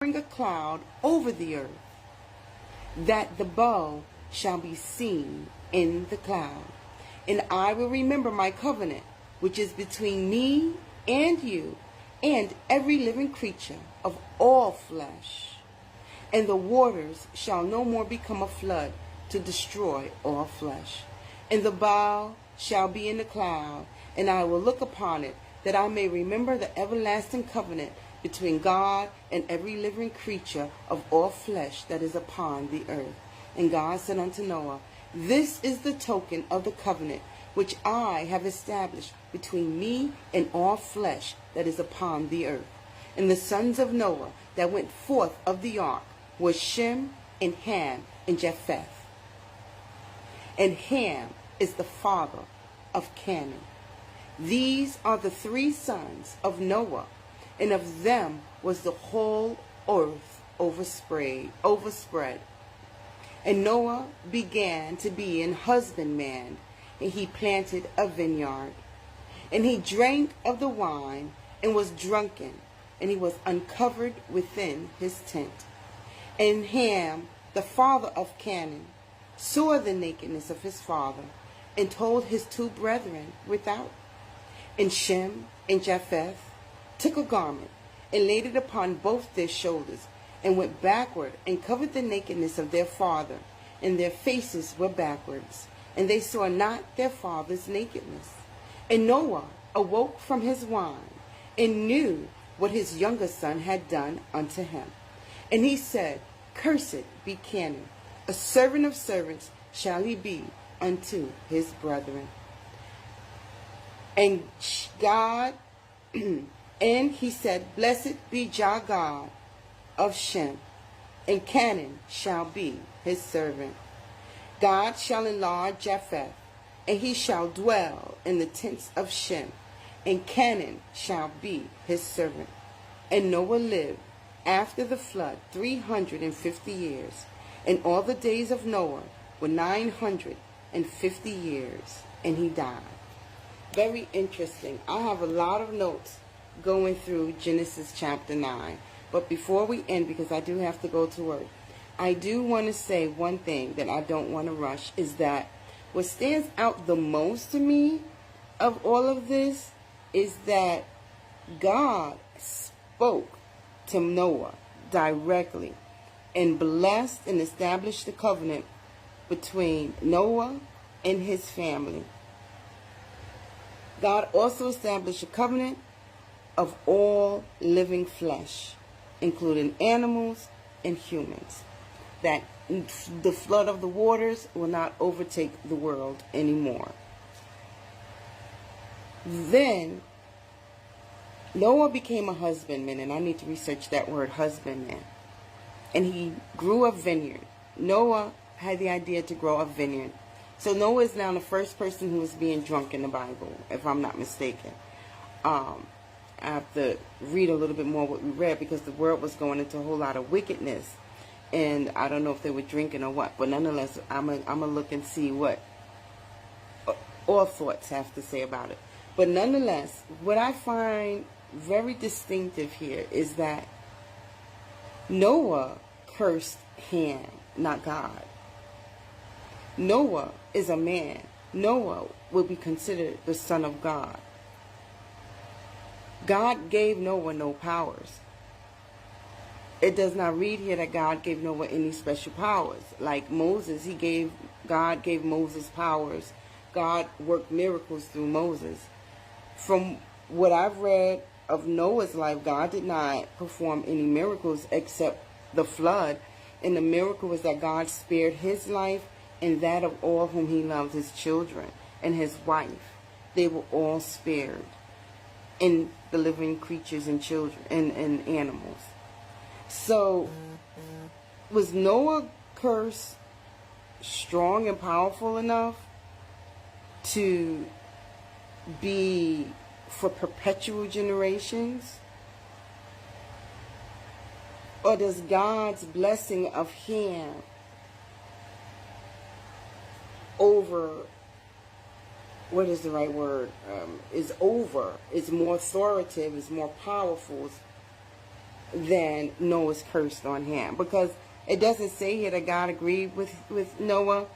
a cloud over the earth, that the bow shall be seen in the cloud. And I will remember my covenant, which is between me and you and every living creature of all flesh. And the waters shall no more become a flood to destroy all flesh. And the bow shall be in the cloud, and I will look upon it, that I may remember the everlasting covenant between God and every living creature of all flesh that is upon the earth. And God said unto Noah, This is the token of the covenant which I have established between me and all flesh that is upon the earth. And the sons of Noah that went forth of the ark were Shem and Ham and Japheth. And Ham is the father of Canaan. These are the three sons of Noah, and of them was the whole earth overspread. And Noah began to be an husbandman, and he planted a vineyard. And he drank of the wine, and was drunken, and he was uncovered within his tent. And Ham, the father of Canaan, saw the nakedness of his father, and told his two brethren without. And Shem and Japheth took a garment, and laid it upon both their shoulders, and went backward, and covered the nakedness of their father, and their faces were backwards, and they saw not their father's nakedness. And Noah awoke from his wine, and knew what his younger son had done unto him. And he said, Cursed be Canaan, a servant of servants shall he be unto his brethren. And God, and he said, Blessed be Jah God of Shem, and Canaan shall be his servant. God shall enlarge Japheth, and he shall dwell in the tents of Shem, and Canaan shall be his servant. And Noah lived after the flood 350 years, and all the days of Noah were 950 years, and he died. Very interesting. I have a lot of notes going through Genesis chapter 9. But before we end, because I do have to go to work, I do want to say one thing that I don't want to rush, is that what stands out the most to me of all of this is that God spoke to Noah directly and blessed and established the covenant between Noah and his family. God also established a covenant of all living flesh, including animals and humans, that the flood of the waters will not overtake the world anymore. Then Noah became a husbandman, and I need to research that word, husbandman. And he grew a vineyard. Noah had the idea to grow a vineyard. So Noah is now the first person who is being drunk in the Bible, if I'm not mistaken. I have to read a little bit more what we read, because the world was going into a whole lot of wickedness. And I don't know if they were drinking or what. But nonetheless, I'm going to look and see what all thoughts have to say about it. But nonetheless, what I find very distinctive here is that Noah cursed Ham, not God. Noah is a man. Noah will be considered the son of God. God gave Noah no powers. It does not read here that God gave Noah any special powers. Like Moses, God gave Moses powers. God worked miracles through Moses. From what I've read of Noah's life, God did not perform any miracles except the flood. And the miracle was that God spared his life and that of all whom he loved, his children and his wife. They were all spared, and the living creatures and children and animals. So was Noah's curse strong and powerful enough to be for perpetual generations? Or does God's blessing of Ham over, what is the right word, is more authoritative, is more powerful, then Noah's cursed on Ham. Because it doesn't say here that God agreed with Noah.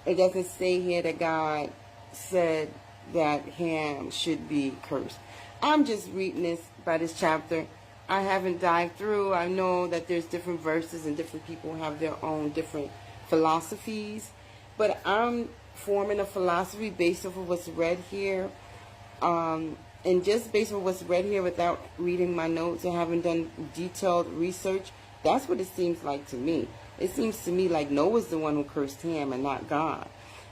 It doesn't say here that God said that Ham should be cursed. I'm just reading this by this chapter. I haven't dived through. I know that there's different verses and different people have their own different philosophies. But I'm forming a philosophy based off of what's read here. And just based on what's read here without reading my notes and having done detailed research, that's what it seems like to me. It seems to me like Noah's the one who cursed Ham and not God.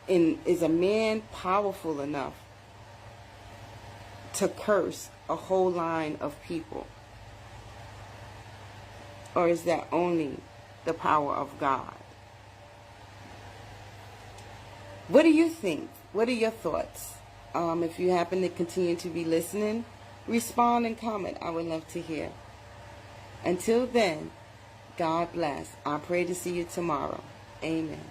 And is a man powerful enough to curse a whole line of people? Or is that only the power of God? What do you think? What are your thoughts? If you happen to continue to be listening, respond and comment. I would love to hear. Until then, God bless. I pray to see you tomorrow. Amen.